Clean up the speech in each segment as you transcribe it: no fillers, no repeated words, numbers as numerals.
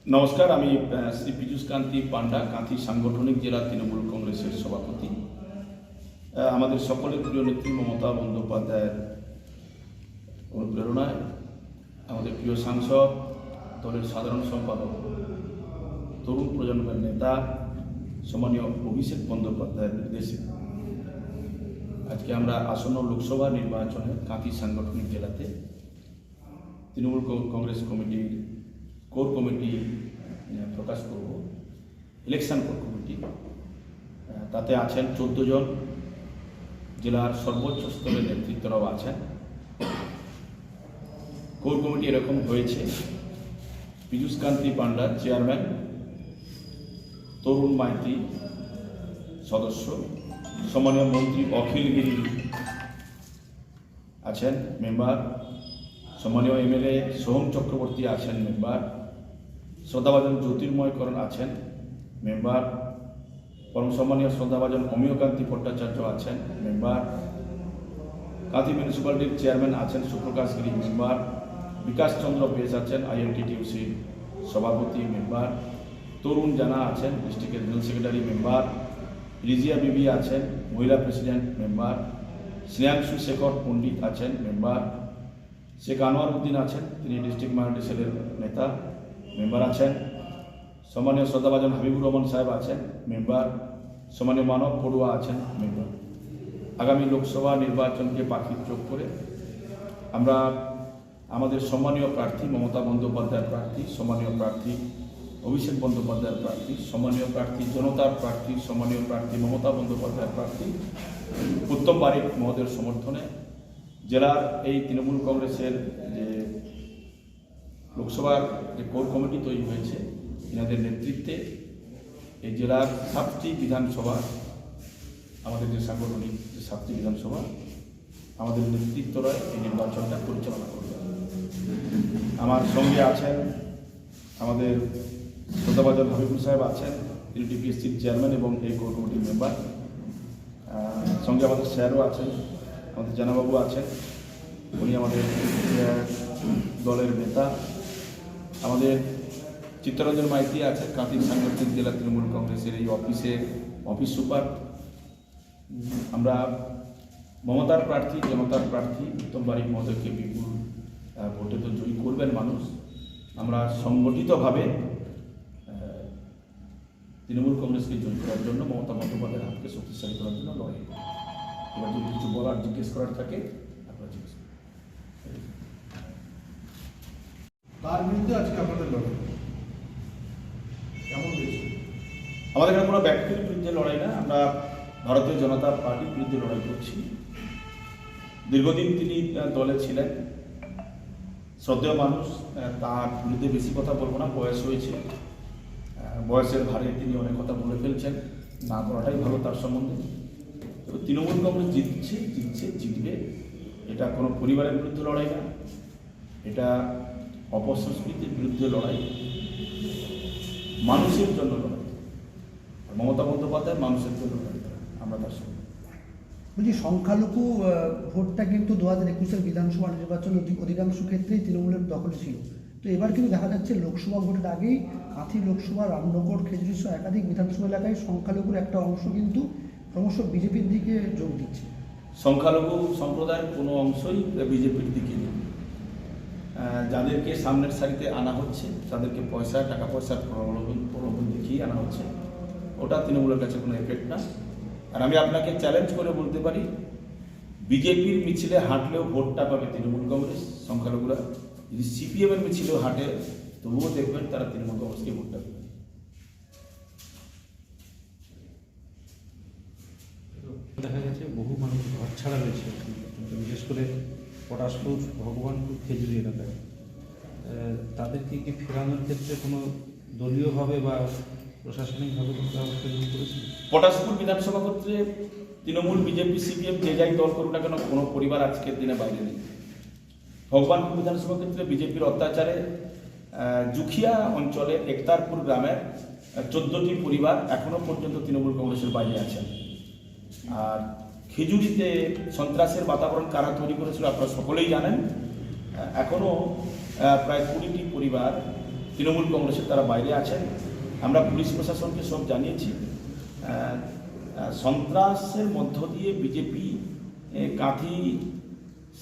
নমস্কার, আমি শ্রী পীযূষ কান্তি পান্ডা, কাঁথি সাংগঠনিক জেলা তৃণমূল কংগ্রেসের সভাপতি। আমাদের সকলের প্রিয় নেত্রী মমতা বন্দ্যোপাধ্যায়ের অনুপ্রেরণায় আমাদের প্রিয় সাংসদ, দলের সাধারণ সম্পাদক, তরুণ প্রজন্মের নেতা সম্মানীয় অভিষেক বন্দ্যোপাধ্যায়ের নির্দেশে আজকে আমরা আসন্ন লোকসভা নির্বাচনে কাঁথি সাংগঠনিক জেলাতে তৃণমূল কংগ্রেস কমিটির কোর কমিটি প্রকাশ করব। ইলেকশন কোর কমিটি, তাতে আছেন 14 জন, জেলার সর্বোচ্চ স্তরের নেতৃত্বরাও আছেন। কোর কমিটি এরকম হয়েছে: পীযূষ কান্তি পান্ডা চেয়ারম্যান, তরুণ মাইতি সদস্য, সম্মানীয় মন্ত্রী অখিল গিরি আছেন মেম্বার, সম্মানীয় এমএলএ সোহম চক্রবর্তী আছেন মেম্বার, শ্রদ্ধাভাজন জ্যোতির্ময়করণ আছেন মেম্বার, পরম সম্মানীয় শ্রদ্ধাভাজন অমিয়কান্তি ভট্টাচার্য আছেন মেম্বার, কাঁথি মিউনিসিপ্যালিটির চেয়ারম্যান আছেন সুপ্রকাশ গিরি মেম্বার, বিকাশ চন্দ্র বেশ আছেন আইএনটিটিউসির সভাপতি মেম্বার, তরুণ জানা আছেন ডিস্ট্রিক্টের জেনারেল সেক্রেটারি মেম্বার, রিজিয়া বিবি আছেন মহিলা প্রেসিডেন্ট মেম্বার, স্নেহাংশু শেখর পণ্ডিত আছেন মেম্বার, শেখ আনোয়ার উদ্দিন আছেন, তিনি ডিস্ট্রিক্ট মাইনরিটি সেলের নেতা মেম্বার আছেন, সম্মানীয় শ্রদ্ধাভাজন হাবিবুর রহমান সাহেব আছেন মেম্বার, সম্মানীয় মানব পড়ুয়া আছেন মেম্বার। আগামী লোকসভা নির্বাচনকে পাখির চোখ করে আমরা আমাদের সম্মানীয় প্রার্থী মমতা বন্দ্যোপাধ্যায়ের প্রার্থী, সম্মানীয় প্রার্থী অভিষেক বন্দ্যোপাধ্যায়ের প্রার্থী, সম্মানীয় প্রার্থী জনতার প্রার্থী, সম্মানীয় প্রার্থী মমতা বন্দ্যোপাধ্যায়ের প্রার্থী উত্তম বারিক মহোদয়ের সমর্থনে জেলার এই তৃণমূল কংগ্রেসের যে লোকসভার যে কোর কমিটি তৈরি হয়েছে, এনাদের নেতৃত্বে এই জেলার 7টি বিধানসভা, আমাদের যে সাংগঠনিক যে 7টি বিধানসভা, আমাদের নেতৃত্বরা এই নির্বাচনটা পরিচালনা করবে। আমার সঙ্গে আছেন আমাদের শ্রদ্ধাভাজন হাবিবুর সাহেব আছেন, তিনি টিপিএসসির চেয়ারম্যান এবং এই কোর কমিটির মেম্বার। সঙ্গে আমাদের স্যারও আছেন, আমাদের জানাবাবু আছেন, উনি আমাদের দলের নেতা। আমাদের চিত্তরঞ্জন মাইতি আছেন, কাঁথি সাংগঠনিক জেলা তৃণমূল কংগ্রেসের এই অফিস সুপার। আমরা মমতার প্রার্থী, জনতার প্রার্থী উত্তম বারিক মহোদয়কে বিপুল ভোটে তো জয়ী করবেন মানুষ। আমরা সংগঠিতভাবে তৃণমূল কংগ্রেসকে জয়ী করার জন্য, মমতা বন্দ্যোপাধ্যায়ের হাতকে শক্তিশালী করার জন্য লড়াই করব। এবার যদি কিছু বলার জিজ্ঞেস করার থাকে আপনারা জিজ্ঞেস করুন। তার বিরুদ্ধে আজকে আপনাদের লড়াই কেমন হয়েছে? আমাদের এখানে কোনো ব্যক্তির বিরুদ্ধে লড়াই না, আমরা ভারতীয় জনতা পার্টির বিরুদ্ধে লড়াই করছি। দীর্ঘদিন তিনি দলে ছিলেন, শ্রদ্ধেয় মানুষ, তার বিরুদ্ধে বেশি কথা বলবো না, বয়স হয়েছে, বয়সের ভারে তিনি অনেক কথা বলে ফেলছেন, না করাটাই ভালো তার সম্বন্ধে। তো তৃণমূল কংগ্রেস জিতবে, এটা কোনো পরিবারের বিরুদ্ধে লড়াই না, এটা অপসংস্কৃতির বিরুদ্ধে লড়াই, মানুষের জন্য লড়াই। মমতা বন্দ্যোপাধ্যায় মানুষের জন্য লড়াই করেন, আমরা তার সঙ্গে। বলছি, সংখ্যালঘু ভোটটা কিন্তু 2021-এর বিধানসভা নির্বাচন অধিকাংশ ক্ষেত্রেই তৃণমূলের দখলে ছিল। তো এবার কিন্তু দেখা যাচ্ছে লোকসভা ভোটের আগেই কাঁথি লোকসভা, রামনগর, খেজুরি সহ একাধিক বিধানসভা এলাকায় সংখ্যালঘুর একটা অংশ কিন্তু ক্রমশ বিজেপির দিকে যোগ দিচ্ছে। সংখ্যালঘু সম্প্রদায়ের কোনো অংশই বিজেপির দিকে নেই। যাদেরকে সামনের সারিতে আনা হচ্ছে, তাদেরকে টাকা পয়সার প্রলোভন দেখিয়ে আনা হচ্ছে, ওটা তৃণমূলের কাছে কোনো এফেক্ট না। আর আমি আপনাকে চ্যালেঞ্জ করে বলতে পারি, বিজেপির মিছিলে হাঁটলেও ভোটটা পাবে তৃণমূল কংগ্রেস সংখ্যালঘুরা। যদি সিপিএমের মিছিলেও হাঁটে, তবুও দেখবেন তারা তৃণমূল কংগ্রেসকে ভোটটা দেবে। দেখা গেছে বহু মানুষ ঘর ছাড়া রয়েছে, বিশেষ করে পটাশপুর, ভগবানপুর, খেজুরি এলাকায়। তাদেরকে কি ফেরানোর ক্ষেত্রে কোনো দলীয়ভাবে বা প্রশাসনিকভাবে ব্যবস্থা গ্রহণ করেছে? পটাশপুর বিধানসভা ক্ষেত্রে তৃণমূল, বিজেপি, সিপিএম যে যাই দল করুক না কেন, কোনো পরিবার আজকের দিনে বাইরে নেই। ভগবানপুর বিধানসভা ক্ষেত্রে বিজেপির অত্যাচারে জুখিয়া অঞ্চলে একতারপুর গ্রামের 14টি পরিবার এখনো পর্যন্ত তৃণমূল কংগ্রেসের বাইরে আছেন। আর খেজুরিতে সন্ত্রাসের বাতাবরণ কারা তৈরি করেছিল আপনারা সকলেই জানেন। এখনও প্রায় 20টি পরিবার তৃণমূল কংগ্রেসের তারা বাইরে আছেন। আমরা পুলিশ প্রশাসনকে সব জানিয়েছি। সন্ত্রাসের মধ্য দিয়ে বিজেপি কাঁথি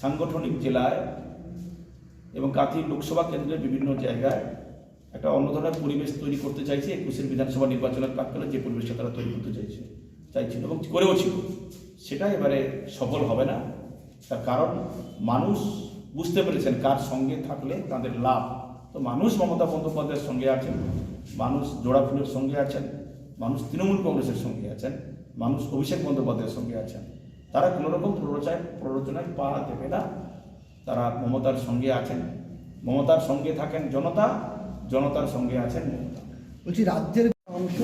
সাংগঠনিক জেলায় এবং কাঁথি লোকসভা কেন্দ্রের বিভিন্ন জায়গায় একটা অন্য ধরনের পরিবেশ তৈরি করতে চাইছে। 21 বিধানসভা নির্বাচনের প্রাক্কালে যে পরিবেশটা তারা তৈরি করতে চাইছিল এবং করেও ছিল, সেটা এবারে সফল হবে না। তার কারণ মানুষ বুঝতে পেরেছেন কার সঙ্গে থাকলে তাদের লাভ। তো মানুষ মমতা বন্দ্যোপাধ্যায়ের সঙ্গে আছেন, মানুষ জোড়াফুলের সঙ্গে আছেন, মানুষ তৃণমূল কংগ্রেসের সঙ্গে আছেন, মানুষ অভিষেক বন্দ্যোপাধ্যায়ের সঙ্গে আছেন। তারা কোনো রকম প্ররোচনায় পা দেবে না। তারা মমতার সঙ্গে আছেন, মমতার সঙ্গে থাকেন জনতা, জনতার সঙ্গে আছেন মমতা। বলছি রাজ্যের অংশ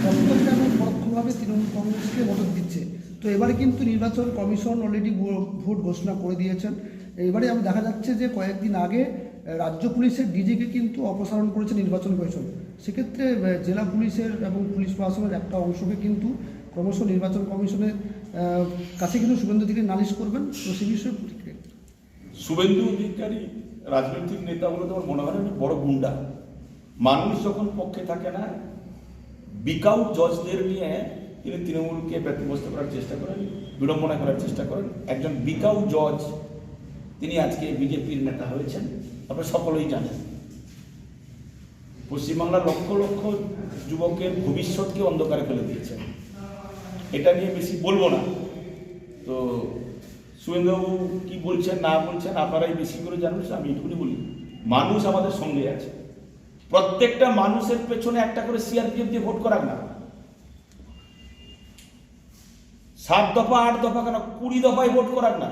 প্রত্যক্ষ এবং পরোক্ষভাবে তৃণমূল কংগ্রেসকে মদত দিচ্ছে। তো এবারে কিন্তু নির্বাচন কমিশন অলরেডি ভোট ঘোষণা করে দিয়েছেন। এবারে আমি দেখা যাচ্ছে যে কয়েকদিন আগে রাজ্য পুলিশের ডিজিকে কিন্তু অপসারণ করেছে নির্বাচন কমিশন। সেক্ষেত্রে জেলা পুলিশের এবং পুলিশ প্রশাসনের একটা অংশকে কিন্তু ক্রমশ নির্বাচন কমিশনের কাছে কিন্তু শুভেন্দু অধিকারী নালিশ করবেন। তো সে বিষয়ে প্রতিক্রিয়া। শুভেন্দু অধিকারী রাজনৈতিক নেতা বলে তো আমার মনে হয় না, বড় গুন্ডা। মানুষ যখন পক্ষে থাকে না, বিকাউ জজদের নিয়ে তিনি তৃণমূলকে ব্যতিব্যস্ত করার চেষ্টা করেন, বিড়ম্বনা করার চেষ্টা করেন। একজন বিকাউ জজ তিনি আজকে বিজেপির নেতা হয়েছেন, আপনারা সকলেই জানেন। পশ্চিমবাংলার লক্ষ লক্ষ যুবকের ভবিষ্যৎকে অন্ধকারে ফেলে দিয়েছেন। এটা নিয়ে বেশি বলবো না। তো শুভেন্দুবাবু কি বলছেন না বলছেন আপনারাই বেশি করে জানুন। আমি এটুকুনি বলি, মানুষ আমাদের সঙ্গে আছে। প্রত্যেকটা মানুষের পেছনে একটা করে সিআরপিএফ দিয়ে ভোট করাক না। 7 দফা 8 দফা কেন 20 দফায় ভোট করাক না,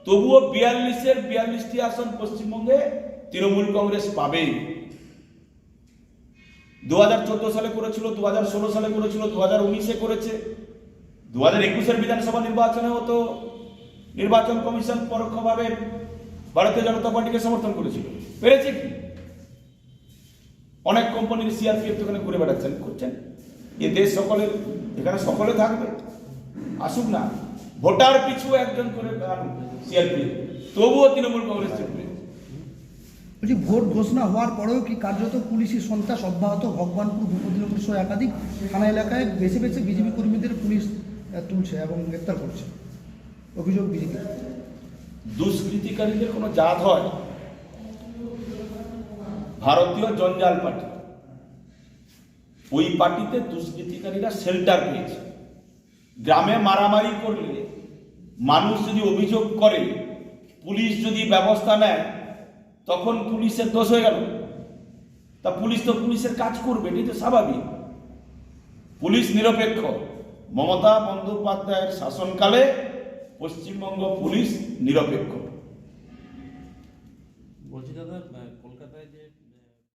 তবুও 42টি আসন পশ্চিমবঙ্গে তৃণমূল কংগ্রেস পাবে। 2014 সালে করেছিল, 2016 সালে করেছিল, 2019-এ করেছে, 2021-এর বিধানসভা নির্বাচনেও তো নির্বাচন কমিশন পরোক্ষভাবে ভারতীয় জনতা পার্টিকে সমর্থন করেছিল। পেরেছে কি? অনেক কোম্পানির সিআরপিএফ ওখানে ঘুরে বেড়াচ্ছেন, করছেন। এ দেশ সকলের, এখানে সকলে থাকবে, আসুক না। ভোটার পিছু একজন করে সিআরপিএফ, তবুও তৃণমূল কংগ্রেস জিতবে। বলছি ভোট ঘোষণা হওয়ার পরেও কি কার্যত পুলিশি সন্ত্রাস অব্যাহত? ভগবানপুর, ভূপতিনগর সহ একাধিক থানা এলাকায় বেছে বেছে বিজেপি কর্মীদের পুলিশ তুলছে এবং গ্রেপ্তার করছে, অভিযোগ বিজেপি। দুষ্কৃতিকারীদের কোনো জাত হয়? ভারতীয় জঞ্জাল পার্টি, ওই পার্টিতে দুষ্কৃতিকারীরা শেল্টার পেয়েছে। গ্রামে মারামারি করলে মানুষ যদি অভিযোগ করে, পুলিশ যদি ব্যবস্থা নেয়, তখন পুলিশের দোষ হয়ে গেল। তা পুলিশ তো পুলিশের কাজ করবে, এটাই তো স্বাভাবিক। পুলিশ নিরপেক্ষ। মমতা বন্দ্যোপাধ্যায়ের শাসনকালে পশ্চিমবঙ্গ পুলিশ নিরপেক্ষ।